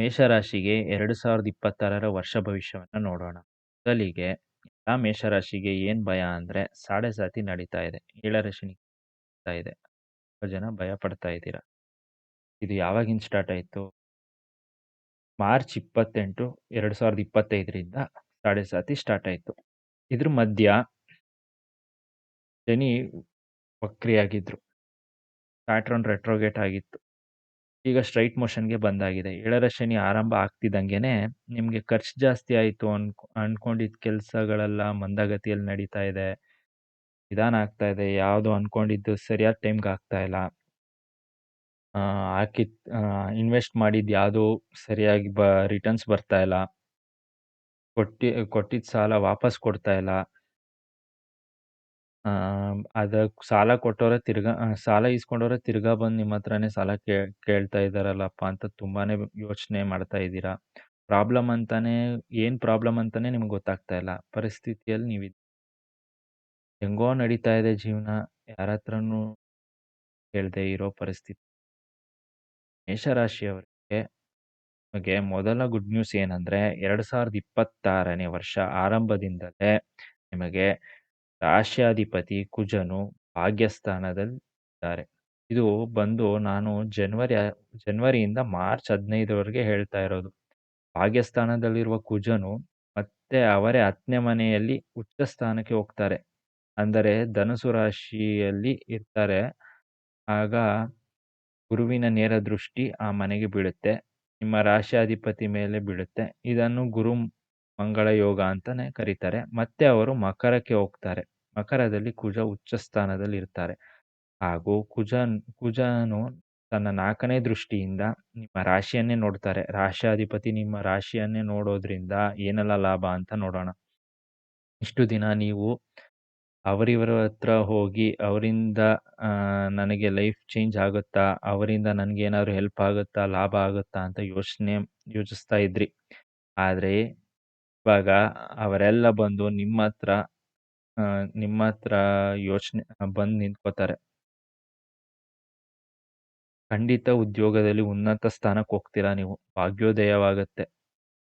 ಮೇಷರಾಶಿಗೆ 2026ರ ವರ್ಷ ಭವಿಷ್ಯವನ್ನು ನೋಡೋಣ. ಮೊದಲಿಗೆ ಎಲ್ಲಾ ಮೇಷರಾಶಿಗೆ ಏನ್ ಭಯ ಅಂದ್ರೆ ಸಾಡೆ-ಸಾತಿ ನಡೀತಾ ಇದೆ. ಏಳರ ಶನಿ ಆಗ್ತಾ ಇದೆ. ತುಂಬ ಜನ ಭಯ ಪಡ್ತಾ ಇದ್ದೀರಾ. ಇದು ಯಾವಾಗಿಂದ ಸ್ಟಾರ್ಟ್ ಆಯ್ತು? ಮಾರ್ಚ್ 28, 2025ರಿಂದ ಸಾಡೆ-ಸಾತಿ ಸ್ಟಾರ್ಟ್ ಆಯ್ತು. ಇದ್ರ ಮಧ್ಯ ಶನಿ ವಕ್ರಿಯಾಗಿದ್ರು. ಸ್ಯಾಟರ್ನ್ ರೆಟ್ರೋಗೇಟ್ ಆಗಿತ್ತು. ಈಗ ಸ್ಟ್ರೈಟ್ ಮೋಷನ್‌ಗೆ ಬಂದಾಗಿದೆ. ಏಳರ ಶನಿ ಆರಂಭ ಆಗ್ತಿದ್ದಂಗೆನೆ ನಿಮ್ಗೆ ಖರ್ಚು ಜಾಸ್ತಿ ಆಯ್ತು ಅನ್ಕೊಂಡಿದ್ದ ಕೆಲಸಗಳೆಲ್ಲ ಮಂದಗತಿಯಲ್ಲಿ ನಡೀತಾ ಇದೆ. ನಿಧಾನ ಆಗ್ತಾ ಇದೆ. ಯಾವುದು ಅನ್ಕೊಂಡಿದ್ದು ಸರಿಯಾದ ಟೈಮ್‌ಗೆ ಆಗ್ತಾ ಇಲ್ಲ. ಹಾಕಿದ್ ಇನ್ವೆಸ್ಟ್ ಮಾಡಿದ್ದು ಯಾವುದು ಸರಿಯಾಗಿ ರಿಟರ್ನ್ಸ್ ಬರ್ತಾ ಇಲ್ಲ. ಕೊಟ್ಟಿದ್ದ ಸಾಲ ವಾಪಸ್ ಕೊಡ್ತಾ ಇಲ್ಲ. ಅದಕ್ಕೆ ಸಾಲ ಕೊಟ್ಟವ್ರೆ ತಿರ್ಗಾ ಸಾಲ ಇಸ್ಕೊಂಡವ್ರೆ ತಿರ್ಗಾ ಬಂದು ನಿಮ್ಮ ಹತ್ರನೇ ಸಾಲ ಕೇಳ್ತಾ ಇದ್ದಾರಲ್ಲಪ್ಪ ಅಂತ ತುಂಬಾನೇ ಯೋಚನೆ ಮಾಡ್ತಾ ಇದ್ದೀರಾ. ಏನ್ ಪ್ರಾಬ್ಲಮ್ ಅಂತಾನೆ ನಿಮ್ಗೆ ಗೊತ್ತಾಗ್ತಾ ಇಲ್ಲ. ಪರಿಸ್ಥಿತಿಯಲ್ಲಿ ಹೆಂಗೋ ನಡೀತಾ ಇದೆ ಜೀವನ. ಯಾರ ಹತ್ರನೂ ಕೇಳದೆ ಇರೋ ಪರಿಸ್ಥಿತಿ. ಮೇಷರಾಶಿಯವರಿಗೆ ನಿಮಗೆ ಮೊದಲ ಗುಡ್ ನ್ಯೂಸ್ ಏನಂದ್ರೆ 2026ನೇ ವರ್ಷ ಆರಂಭದಿಂದಲೇ ನಿಮಗೆ ರಾಶ್ಯಾಧಿಪತಿ ಕುಜನು ಭಾಗ್ಯಸ್ಥಾನದಲ್ಲಿದ್ದಾರೆ. ಇದು ಬಂದು ನಾನು ಜನವರಿಯಿಂದ ಮಾರ್ಚ್ 15ವರೆಗೆ ಹೇಳ್ತಾ ಇರೋದು. ಭಾಗ್ಯಸ್ಥಾನದಲ್ಲಿರುವ ಕುಜನು ಮತ್ತೆ ಅವರೇ 10ನೇ ಮನೆಯಲ್ಲಿ ಉಚ್ಚ ಸ್ಥಾನಕ್ಕೆ ಹೋಗ್ತಾರೆ. ಅಂದರೆ ಧನುಸು ರಾಶಿಯಲ್ಲಿ ಇರ್ತಾರೆ. ಆಗ ಗುರುವಿನ ನೇರ ದೃಷ್ಟಿ ಆ ಮನೆಗೆ ಬೀಳುತ್ತೆ. ನಿಮ್ಮ ರಾಶ್ಯಾಧಿಪತಿ ಮೇಲೆ ಬೀಳುತ್ತೆ. ಇದನ್ನು ಗುರು ಮಂಗಳ ಯೋಗ ಅಂತಾನೆ ಕರೀತಾರೆ. ಮತ್ತೆ ಅವರು ಮಕರಕ್ಕೆ ಹೋಗ್ತಾರೆ. ಮಕರದಲ್ಲಿ ಕುಜ ಉಚ್ಚ ಸ್ಥಾನದಲ್ಲಿ ಇರ್ತಾರೆ. ಹಾಗೂ ಕುಜನು ತನ್ನ 4ನೇ ದೃಷ್ಟಿಯಿಂದ ನಿಮ್ಮ ರಾಶಿಯನ್ನೇ ನೋಡ್ತಾರೆ. ರಾಶ್ಯಾಧಿಪತಿ ನಿಮ್ಮ ರಾಶಿಯನ್ನೇ ನೋಡೋದ್ರಿಂದ ಏನೆಲ್ಲ ಲಾಭ ಅಂತ ನೋಡೋಣ. ಇಷ್ಟು ದಿನ ನೀವು ಅವರಿವರ ಹತ್ರ ಹೋಗಿ ಅವರಿಂದ ನನಗೆ ಲೈಫ್ ಚೇಂಜ್ ಆಗುತ್ತಾ, ಅವರಿಂದ ನನಗೇನಾದ್ರು ಹೆಲ್ಪ್ ಆಗುತ್ತಾ, ಲಾಭ ಆಗುತ್ತಾ ಅಂತ ಯೋಚಿಸ್ತಾ ಇದ್ರಿ. ಆದರೆ ಇವಾಗ ಅವರೆಲ್ಲ ಬಂದು ನಿಮ್ಮ ಹತ್ರ ಯೋಚನೆ ಬಂದು ನಿಂತ್ಕೋತಾರೆ. ಖಂಡಿತ ಉದ್ಯೋಗದಲ್ಲಿ ಉನ್ನತ ಸ್ಥಾನಕ್ಕೆ ಹೋಗ್ತೀರಾ ನೀವು. ಭಾಗ್ಯೋದಯವಾಗುತ್ತೆ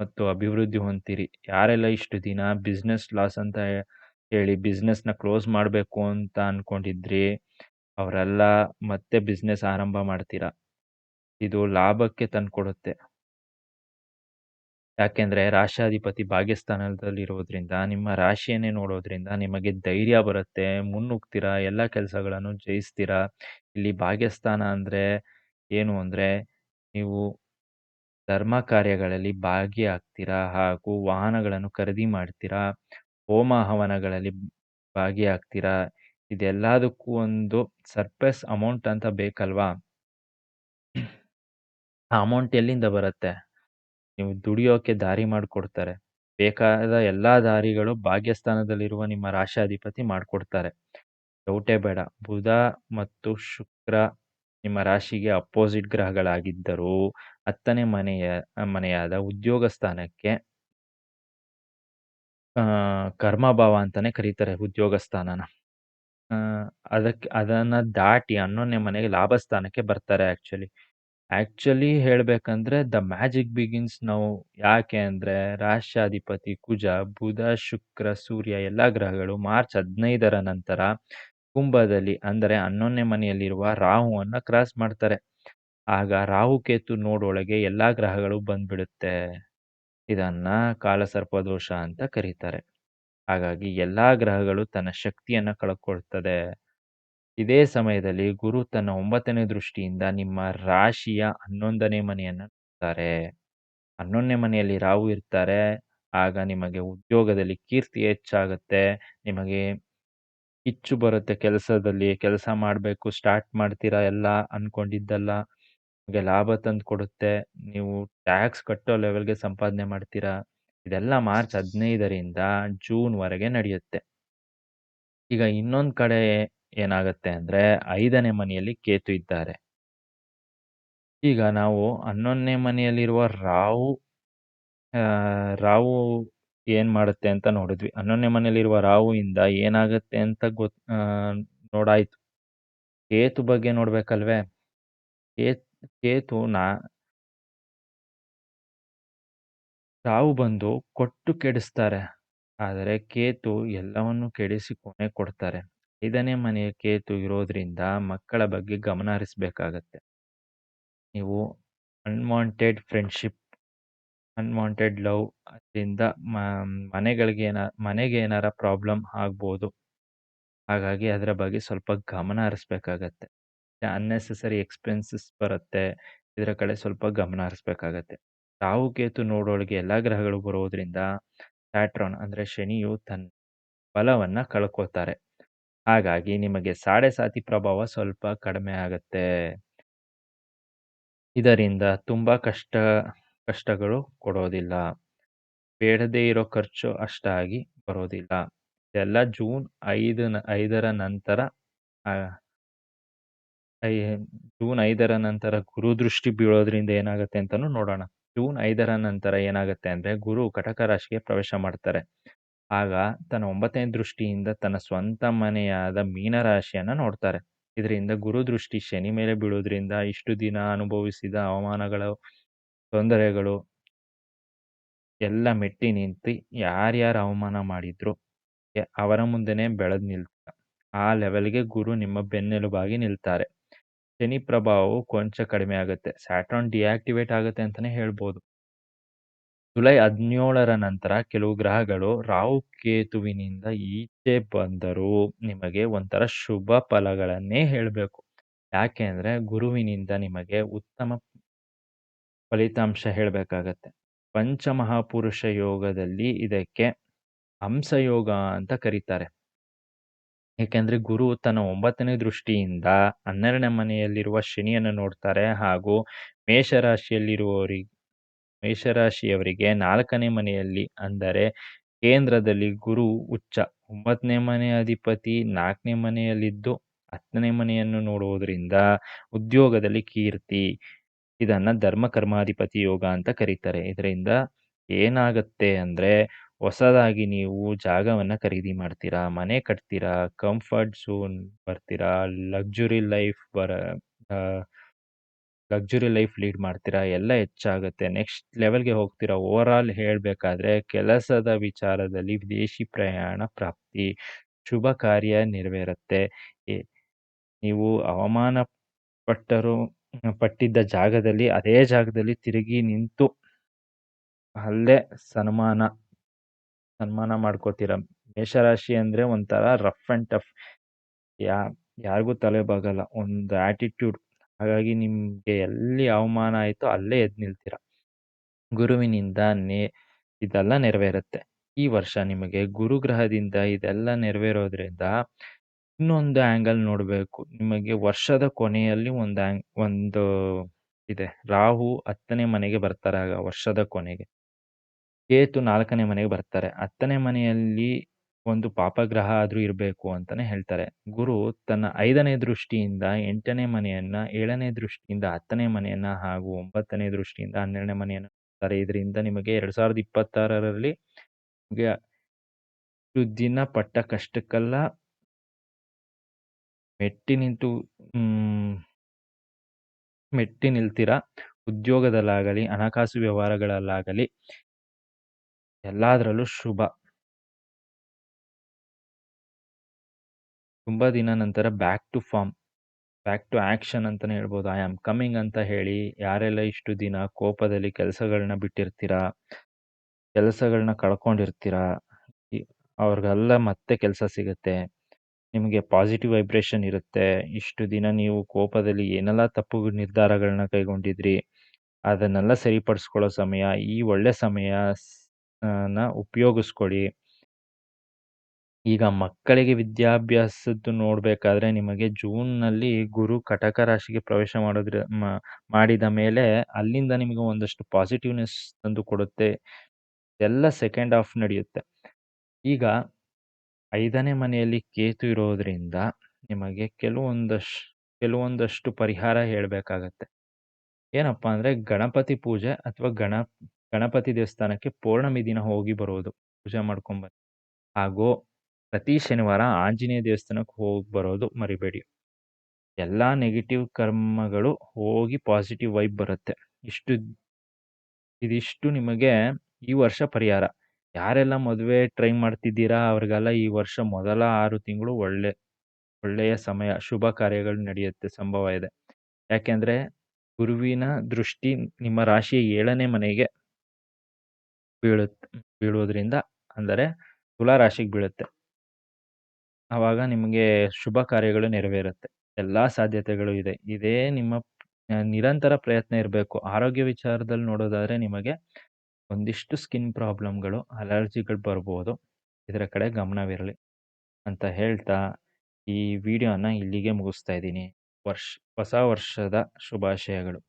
ಮತ್ತು ಅಭಿವೃದ್ಧಿ ಹೊಂದ್ತೀರಿ. ಯಾರೆಲ್ಲ ಇಷ್ಟು ದಿನ ಬಿಸ್ನೆಸ್ ಲಾಸ್ ಅಂತ ಹೇಳಿ ಬಿಸ್ನೆಸ್ನ ಕ್ಲೋಸ್ ಮಾಡಬೇಕು ಅಂತ ಅನ್ಕೊಂಡಿದ್ರಿ, ಅವರೆಲ್ಲ ಮತ್ತೆ ಬಿಸ್ನೆಸ್ ಆರಂಭ ಮಾಡ್ತೀರಾ. ಇದು ಲಾಭಕ್ಕೆ ತಂದ್ಕೊಡುತ್ತೆ. ಯಾಕೆಂದ್ರೆ ರಾಶ್ಯಾಧಿಪತಿ ಭಾಗ್ಯಸ್ಥಾನದಲ್ಲಿರೋದ್ರಿಂದ ನಿಮ್ಮ ರಾಶಿಯನ್ನೇ ನೋಡೋದ್ರಿಂದ ನಿಮಗೆ ಧೈರ್ಯ ಬರುತ್ತೆ. ಮುನ್ನುಗ್ತೀರಾ, ಎಲ್ಲ ಕೆಲಸಗಳನ್ನು ಜಯಿಸ್ತೀರಾ. ಇಲ್ಲಿ ಭಾಗ್ಯಸ್ಥಾನ ಅಂದ್ರೆ ಏನು ಅಂದ್ರೆ ನೀವು ಧರ್ಮ ಕಾರ್ಯಗಳಲ್ಲಿ ಭಾಗಿಯಾಗ್ತೀರಾ ಹಾಗೂ ವಾಹನಗಳನ್ನು ಖರೀದಿ ಮಾಡ್ತೀರಾ. ಹೋಮ ಹವನಗಳಲ್ಲಿ ಭಾಗಿಯಾಗ್ತೀರಾ. ಇದೆಲ್ಲದಕ್ಕೂ ಒಂದು ಸರ್ಪ್ಲಸ್ ಅಮೌಂಟ್ ಅಂತ ಬೇಕಲ್ವಾ? ಆ ಅಮೌಂಟ್ ಎಲ್ಲಿಂದ ಬರುತ್ತೆ? ನೀವು ದುಡಿಯೋಕೆ ದಾರಿ ಮಾಡಿಕೊಡ್ತಾರೆ. ಬೇಕಾದ ಎಲ್ಲಾ ದಾರಿಗಳು ಭಾಗ್ಯಸ್ಥಾನದಲ್ಲಿರುವ ನಿಮ್ಮ ರಾಶ್ಯಾಧಿಪತಿ ಮಾಡಿಕೊಡ್ತಾರೆ. ಡೌಟೇ ಬೇಡ. ಬುಧ ಮತ್ತು ಶುಕ್ರ ನಿಮ್ಮ ರಾಶಿಗೆ ಅಪೋಸಿಟ್ ಗ್ರಹಗಳಾಗಿದ್ದರೂ 10ನೇ ಮನೆಯಾದ ಉದ್ಯೋಗ ಸ್ಥಾನಕ್ಕೆ ಕರ್ಮಭಾವ ಅಂತಾನೆ ಕರೀತಾರೆ ಉದ್ಯೋಗ ಸ್ಥಾನನ. ಅದನ್ನ ದಾಟಿ 11ನೇ ಮನೆಗೆ ಲಾಭ ಸ್ಥಾನಕ್ಕೆ ಬರ್ತಾರೆ ಆಕ್ಚುಲಿ ಹೇಳ್ಬೇಕಂದ್ರೆ ದ ಮ್ಯಾಜಿಕ್ ಬಿಗಿನ್ಸ್ ನೌ. ಯಾಕೆ ಅಂದ್ರೆ ರಾಶ್ಯಾಧಿಪತಿ ಕುಜ, ಬುಧ, ಶುಕ್ರ, ಸೂರ್ಯ ಎಲ್ಲ ಗ್ರಹಗಳು ಮಾರ್ಚ್ 15ರ ನಂತರ ಕುಂಭದಲ್ಲಿ ಅಂದ್ರೆ 11ನೇ ಮನೆಯಲ್ಲಿರುವ ರಾಹುವನ್ನ ಕ್ರಾಸ್ ಮಾಡ್ತಾರೆ. ಆಗ ರಾಹುಕೇತು ನೋಡೊಳಗೆ ಎಲ್ಲಾ ಗ್ರಹಗಳು ಬಂದ್ಬಿಡುತ್ತೆ. ಇದನ್ನ ಕಾಲಸರ್ಪದೋಷ ಅಂತ ಕರೀತಾರೆ. ಹಾಗಾಗಿ ಎಲ್ಲಾ ಗ್ರಹಗಳು ತನ್ನ ಶಕ್ತಿಯನ್ನ ಕಳ್ಕೊಳ್ತದೆ. ಇದೇ ಸಮಯದಲ್ಲಿ ಗುರು ತನ್ನ 9ನೇ ದೃಷ್ಟಿಯಿಂದ ನಿಮ್ಮ ರಾಶಿಯ 11ನೇ ಮನೆಯನ್ನ ನೋಡ್ತಾರೆ. 11ನೇ ಮನೆಯಲ್ಲಿ ರಾಹು ಇರ್ತಾರೆ. ಆಗ ನಿಮಗೆ ಉದ್ಯೋಗದಲ್ಲಿ ಕೀರ್ತಿ ಹೆಚ್ಚಾಗುತ್ತೆ. ನಿಮಗೆ ಕಿಚ್ಚು ಬರುತ್ತೆ ಕೆಲಸದಲ್ಲಿ. ಕೆಲಸ ಮಾಡಬೇಕು ಸ್ಟಾರ್ಟ್ ಮಾಡ್ತೀರಾ ಎಲ್ಲ ಅನ್ಕೊಂಡಿದ್ದೆಲ್ಲ ನಿಮಗೆ ಲಾಭ ತಂದು ಕೊಡುತ್ತೆ. ನೀವು ಟ್ಯಾಕ್ಸ್ ಕಟ್ಟೋ ಲೆವೆಲ್ಗೆ ಸಂಪಾದನೆ ಮಾಡ್ತೀರಾ. ಇದೆಲ್ಲ ಮಾರ್ಚ್ 15ರಿಂದ ಜೂನ್‌ವರೆಗೆ ನಡೆಯುತ್ತೆ. ಈಗ ಇನ್ನೊಂದು ಕಡೆ ಏನಾಗುತ್ತೆ ಅಂದ್ರೆ 5ನೇ ಮನೆಯಲ್ಲಿ ಕೇತು ಇದ್ದಾರೆ. ಈಗ ನಾವು 11ನೇ ಮನೆಯಲ್ಲಿರುವ ರಾಹು ಏನ್ ಮಾಡುತ್ತೆ ಅಂತ ನೋಡಿದ್ವಿ. 11ನೇ ಮನೆಯಲ್ಲಿರುವ ರಾಹುವಿಂದ ಏನಾಗುತ್ತೆ ಅಂತ ನೋಡಾಯ್ತು. ಕೇತು ಬಗ್ಗೆ ನೋಡ್ಬೇಕಲ್ವೇ? ಕೇತು ರಾಹು ಬಂದು ಕೊಟ್ಟು ಕೆಡಿಸ್ತಾರೆ. ಆದರೆ ಕೇತು ಎಲ್ಲವನ್ನೂ ಕೆಡಿಸಿ ಕೊನೆ ಕೊಡ್ತಾರೆ. 5ನೇ ಮನೆಯ ಕೇತು ಇರೋದ್ರಿಂದ ಮಕ್ಕಳ ಬಗ್ಗೆ ಗಮನ ಹರಿಸಬೇಕಾಗತ್ತೆ. ನೀವು ಅನ್ವಾಂಟೆಡ್ ಫ್ರೆಂಡ್‌ಶಿಪ್, ಅನ್ವಾಂಟೆಡ್ ಲವ್ ಅದ್ರಿಂದ ಮ ಮನೆಗೇನಾರ ಪ್ರಾಬ್ಲಮ್ ಆಗ್ಬೋದು. ಹಾಗಾಗಿ ಅದರ ಬಗ್ಗೆ ಸ್ವಲ್ಪ ಗಮನ ಹರಿಸಬೇಕಾಗತ್ತೆ. ಅನ್ನೆಸೆಸರಿ ಎಕ್ಸ್‌ಪೆನ್ಸಸ್ ಬರುತ್ತೆ. ಇದರ ಕಡೆ ಸ್ವಲ್ಪ ಗಮನ ಹರಿಸಬೇಕಾಗತ್ತೆ. ರಾಹು, ಕೇತು ನೋಡೊಳಗೆ ಎಲ್ಲಾ ಗ್ರಹಗಳು ಬರೋದ್ರಿಂದ ಸ್ಯಾಟ್ರನ್ ಅಂದ್ರೆ ಶನಿಯು ತನ್ನ ಬಲವನ್ನ ಕಳ್ಕೊತಾರೆ. ಹಾಗಾಗಿ ನಿಮಗೆ ಸಾಡೆ ಸಾತಿ ಪ್ರಭಾವ ಸ್ವಲ್ಪ ಕಡಿಮೆ ಆಗತ್ತೆ. ಇದರಿಂದ ತುಂಬಾ ಕಷ್ಟಗಳು ಕೊಡೋದಿಲ್ಲ. ಬೇಡದೇ ಇರೋ ಖರ್ಚು ಅಷ್ಟಾಗಿ ಬರೋದಿಲ್ಲ. ಇದೆಲ್ಲ ಜೂನ್ 5ರ ನಂತರ ಆ, ಐ ಜೂನ್ 5ರ ನಂತರ ಗುರು ದೃಷ್ಟಿ ಬೀಳೋದ್ರಿಂದ ಏನಾಗುತ್ತೆ ಅಂತಾನೂ ನೋಡೋಣ. ಜೂನ್ 5ರ ನಂತರ ಏನಾಗುತ್ತೆ ಅಂದ್ರೆ ಗುರು ಕಟಕ ರಾಶಿಗೆ ಪ್ರವೇಶ ಮಾಡ್ತಾರೆ. ಆಗ ತನ್ನ 9ನೇ ದೃಷ್ಟಿಯಿಂದ ತನ್ನ ಸ್ವಂತ ಮನೆಯಾದ ಮೀನ ರಾಶಿಯನ್ನ ನೋಡ್ತಾರೆ. ಇದರಿಂದ ಗುರು ದೃಷ್ಟಿ ಶನಿ ಮೇಲೆ ಬೀಳೋದ್ರಿಂದ ಇಷ್ಟು ದಿನ ಅನುಭವಿಸಿದ ಅವಮಾನಗಳು, ತೊಂದರೆಗಳು ಎಲ್ಲ ಮೆಟ್ಟಿ ನಿಂತು ಯಾರ್ಯಾರು ಅವಮಾನ ಮಾಡಿದ್ರು ಅವರ ಮುಂದೆನೆ ಬೆಳೆದು ನಿಲ್ತಾರೆ. ಆ ಲೆವೆಲ್ಗೆ ಗುರು ನಿಮ್ಮ ಬೆನ್ನೆಲುಬಾಗಿ ನಿಲ್ತಾರೆ. ಶನಿ ಪ್ರಭಾವವು ಕೊಂಚ ಕಡಿಮೆ ಆಗುತ್ತೆ. ಸ್ಯಾಟರ್ನ್ ಡಿಆಕ್ಟಿವೇಟ್ ಆಗುತ್ತೆ ಅಂತಾನೆ ಹೇಳ್ಬೋದು. ಜುಲೈ 17ರ ನಂತರ ಕೆಲವು ಗ್ರಹಗಳು ರಾಹು ಕೇತುವಿನಿಂದ ಈಚೆ ಬಂದರೂ ನಿಮಗೆ ಒಂಥರ ಶುಭ ಫಲಗಳನ್ನೇ ಹೇಳಬೇಕು. ಯಾಕೆ ಅಂದ್ರೆ ಗುರುವಿನಿಂದ ನಿಮಗೆ ಉತ್ತಮ ಫಲಿತಾಂಶ ಹೇಳಬೇಕಾಗತ್ತೆ. ಪಂಚಮಹಾಪುರುಷ ಯೋಗದಲ್ಲಿ ಇದಕ್ಕೆ ಹಂಸಯೋಗ ಅಂತ ಕರೀತಾರೆ. ಏಕೆಂದ್ರೆ ಗುರು ತನ್ನ 9ನೇ ದೃಷ್ಟಿಯಿಂದ 12ನೇ ಮನೆಯಲ್ಲಿರುವ ಶನಿಯನ್ನು ನೋಡ್ತಾರೆ ಹಾಗೂ ಮೇಷರಾಶಿಯವರಿಗೆ 4ನೇ ಮನೆಯಲ್ಲಿ ಅಂದರೆ ಕೇಂದ್ರದಲ್ಲಿ ಗುರು ಉಚ್ಚ 9ನೇ ಮನೆಯ ಅಧಿಪತಿ 4ನೇ ಮನೆಯಲ್ಲಿದ್ದು 10ನೇ ಮನೆಯನ್ನು ನೋಡುವುದರಿಂದ ಉದ್ಯೋಗದಲ್ಲಿ ಕೀರ್ತಿ. ಇದನ್ನ ಧರ್ಮ ಕರ್ಮಾಧಿಪತಿ ಯೋಗ ಅಂತ ಕರೀತಾರೆ. ಇದರಿಂದ ಏನಾಗುತ್ತೆ ಅಂದ್ರೆ ಹೊಸದಾಗಿ ನೀವು ಜಾಗವನ್ನ ಖರೀದಿ ಮಾಡ್ತೀರಾ, ಮನೆ ಕಟ್ತೀರಾ, ಕಂಫರ್ಟ್ ಝೋನ್ ಬರ್ತೀರಾ, ಲಕ್ಸುರಿ ಲೈಫ್ ಲೀಡ್ ಮಾಡ್ತೀರಾ, ಎಲ್ಲ ಹೆಚ್ಚಾಗುತ್ತೆ. ನೆಕ್ಸ್ಟ್ ಲೆವೆಲ್‌ಗೆ ಹೋಗ್ತೀರಾ. ಓವರ್ ಆಲ್ ಹೇಳ್ಬೇಕಾದ್ರೆ ಕೆಲಸದ ವಿಚಾರದಲ್ಲಿ ವಿದೇಶಿ ಪ್ರಯಾಣ ಪ್ರಾಪ್ತಿ, ಶುಭ ಕಾರ್ಯ ನೆರವೇರುತ್ತೆ. ಎ ನೀವು ಅವಮಾನ ಪಟ್ಟರು ಪಟ್ಟಿದ್ದ ಜಾಗದಲ್ಲಿ ಅದೇ ಜಾಗದಲ್ಲಿ ತಿರುಗಿ ನಿಂತು ಅಲ್ಲೇ ಸನ್ಮಾನ ಮಾಡ್ಕೋತೀರ. ಮೇಷರಾಶಿ ಅಂದ್ರೆ ಒಂಥರ ರಫ್ ಅಂಡ್ ಟಫ್. ಯಾ ಯಾರಿಗೂ ತಲೆಬಾಗಲ್ಲ. ಒಂದು ಆಟಿಟ್ಯೂಡ್. ಹಾಗಾಗಿ ನಿಮ್ಗೆ ಎಲ್ಲಿ ಅವಮಾನ ಆಯ್ತೋ ಅಲ್ಲೇ ಎದ್ದು ನಿಲ್ತೀರ. ಗುರುವಿನಿಂದ ಇದೆಲ್ಲ ನೆರವೇರುತ್ತೆ. ಈ ವರ್ಷ ನಿಮಗೆ ಗುರುಗ್ರಹದಿಂದ ಇದೆಲ್ಲ ನೆರವೇರೋದ್ರಿಂದ ಇನ್ನೊಂದು ಆಂಗಲ್ ನೋಡ್ಬೇಕು. ನಿಮಗೆ ವರ್ಷದ ಕೊನೆಯಲ್ಲಿ ಒಂದು ಇದೆ. ರಾಹು 10ನೇ ಮನೆಗೆ ಬರ್ತಾರೆ ಆಗ ವರ್ಷದ ಕೊನೆಗೆ. ಕೇತು 4ನೇ ಮನೆಗೆ ಬರ್ತಾರೆ. 10ನೇ ಮನೆಯಲ್ಲಿ ಒಂದು ಪಾಪಗ್ರಹ ಆದ್ರೂ ಇರಬೇಕು ಅಂತಾನೆ ಹೇಳ್ತಾರೆ. ಗುರು ತನ್ನ 5ನೇ ದೃಷ್ಟಿಯಿಂದ 8ನೇ ಮನೆಯನ್ನ, 7ನೇ ದೃಷ್ಟಿಯಿಂದ 10ನೇ ಮನೆಯನ್ನ ಹಾಗೂ 9ನೇ ದೃಷ್ಟಿಯಿಂದ 12ನೇ ಮನೆಯನ್ನ ನೋಡ್ತಾರೆ. ಇದರಿಂದ ನಿಮಗೆ 2026ರಲ್ಲಿ ನಿಮಗೆ ಇಷ್ಟು ದಿನ ಪಟ್ಟ ಕಷ್ಟಕ್ಕೆಲ್ಲ ಮೆಟ್ಟಿ ನಿಲ್ತೀರಾ. ಉದ್ಯೋಗದಲ್ಲಾಗಲಿ, ಹಣಕಾಸು ವ್ಯವಹಾರಗಳಲ್ಲಾಗಲಿ ಎಲ್ಲಾದ್ರಲ್ಲೂ ಶುಭ. ತುಂಬಾ ದಿನ ನಂತರ back to form, back to action ಅಂತಾನೆ ಹೇಳ್ಬೋದು. ಐ ಆಮ್ ಕಮಿಂಗ್ ಅಂತ ಹೇಳಿ ಯಾರೆಲ್ಲ ಇಷ್ಟು ದಿನ ಕೋಪದಲ್ಲಿ ಕೆಲಸಗಳನ್ನ ಬಿಟ್ಟಿರ್ತೀರಾ, ಕೆಲಸಗಳನ್ನ ಕಳ್ಕೊಂಡಿರ್ತೀರಾ, ಅವ್ರಿಗೆಲ್ಲ ಮತ್ತೆ ಕೆಲಸ ಸಿಗುತ್ತೆ. ನಿಮಗೆ ಪಾಸಿಟಿವ್ ವೈಬ್ರೇಷನ್ ಇರುತ್ತೆ. ಇಷ್ಟು ದಿನ ನೀವು ಕೋಪದಲ್ಲಿ ಏನೆಲ್ಲ ತಪ್ಪು ನಿರ್ಧಾರಗಳನ್ನ ಕೈಗೊಂಡಿದ್ರಿ ಅದನ್ನೆಲ್ಲ ಸರಿಪಡಿಸ್ಕೊಳ್ಳೋ ಸಮಯ. ಈ ಒಳ್ಳೆ ಸಮಯ ಉಪಯೋಗಿಸ್ಕೊಳ್ಳಿ. ಈಗ ಮಕ್ಕಳಿಗೆ ವಿದ್ಯಾಭ್ಯಾಸದ್ದು ನೋಡ್ಬೇಕಾದ್ರೆ ನಿಮಗೆ ಜೂನ್‌ನಲ್ಲಿ ಗುರು ಕಟಕ ರಾಶಿಗೆ ಪ್ರವೇಶ ಮಾಡಿದ ಮೇಲೆ ಅಲ್ಲಿಂದ ನಿಮಗೆ ಒಂದಷ್ಟು ಪಾಸಿಟಿವ್‌ನೆಸ್ ತಂದು ಕೊಡುತ್ತೆ. ಎಲ್ಲ ಸೆಕೆಂಡ್ ಹಾಫ್ ನಡೆಯುತ್ತೆ. ಈಗ 5ನೇ ಮನೆಯಲ್ಲಿ ಕೇತು ಇರೋದ್ರಿಂದ ನಿಮಗೆ ಕೆಲವೊಂದಷ್ಟು ಪರಿಹಾರ ಹೇಳ್ಬೇಕಾಗತ್ತೆ. ಏನಪ್ಪಾ ಅಂದ್ರೆ ಗಣಪತಿ ಪೂಜೆ ಅಥವಾ ಗಣಪತಿ ದೇವಸ್ಥಾನಕ್ಕೆ ಪೌರ್ಣಮಿ ದಿನ ಹೋಗಿ ಬರೋದು. ಪೂಜೆ ಮಾಡ್ಕೊಂಬನ್ನಿ. ಹಾಗೂ ಪ್ರತಿ ಶನಿವಾರ ಆಂಜನೇಯ ದೇವಸ್ಥಾನಕ್ಕೆ ಹೋಗಿ ಬರೋದು ಮರಿಬೇಡಿ. ಎಲ್ಲಾ ನೆಗೆಟಿವ್ ಕರ್ಮಗಳು ಹೋಗಿ ಪಾಸಿಟಿವ್ ವೈಬ್ ಬರುತ್ತೆ. ಇದಿಷ್ಟು ನಿಮಗೆ ಈ ವರ್ಷ ಪರಿಹಾರ. ಯಾರೆಲ್ಲ ಮದುವೆ ಟ್ರೈ ಮಾಡ್ತಿದ್ದೀರಾ ಅವ್ರಿಗೆಲ್ಲ ಈ ವರ್ಷ ಮೊದಲ 6 ತಿಂಗಳು ಒಳ್ಳೆಯ ಸಮಯ. ಶುಭ ಕಾರ್ಯಗಳು ನಡೆಯುತ್ತೆ ಸಂಭವ ಇದೆ. ಯಾಕೆಂದ್ರೆ ಗುರುವಿನ ದೃಷ್ಟಿ ನಿಮ್ಮ ರಾಶಿಯ 7ನೇ ಮನೆಗೆ ಬೀಳುತ್ತೆ ಬೀಳುವುದರಿಂದ ಅಂದರೆ ತುಲಾ ರಾಶಿಗೆ ಬೀಳುತ್ತೆ. ಆವಾಗ ನಿಮಗೆ ಶುಭ ಕಾರ್ಯಗಳು ನೆರವೇರುತ್ತೆ. ಎಲ್ಲಾ ಸಾಧ್ಯತೆಗಳು ಇದೆ. ಇದೇ ನಿಮ್ಮ ನಿರಂತರ ಪ್ರಯತ್ನ ಇರಬೇಕು. ಆರೋಗ್ಯ ವಿಚಾರದಲ್ಲಿ ನೋಡೋದಾದ್ರೆ ನಿಮಗೆ ಒಂದಿಷ್ಟು ಸ್ಕಿನ್ ಪ್ರಾಬ್ಲಮ್‌ಗಳು, ಅಲರ್ಜಿಗಳು ಬರ್ಬೋದು. ಇದರ ಕಡೆ ಗಮನವಿರಲಿ ಅಂತ ಹೇಳ್ತಾ, ಈ ವಿಡಿಯೋನ ಇಲ್ಲಿಗೆ ಮುಗಿಸ್ತಾ ಇದ್ದೀನಿ. ವರ್ಷ ಹೊಸ ವರ್ಷದ ಶುಭಾಶಯಗಳು.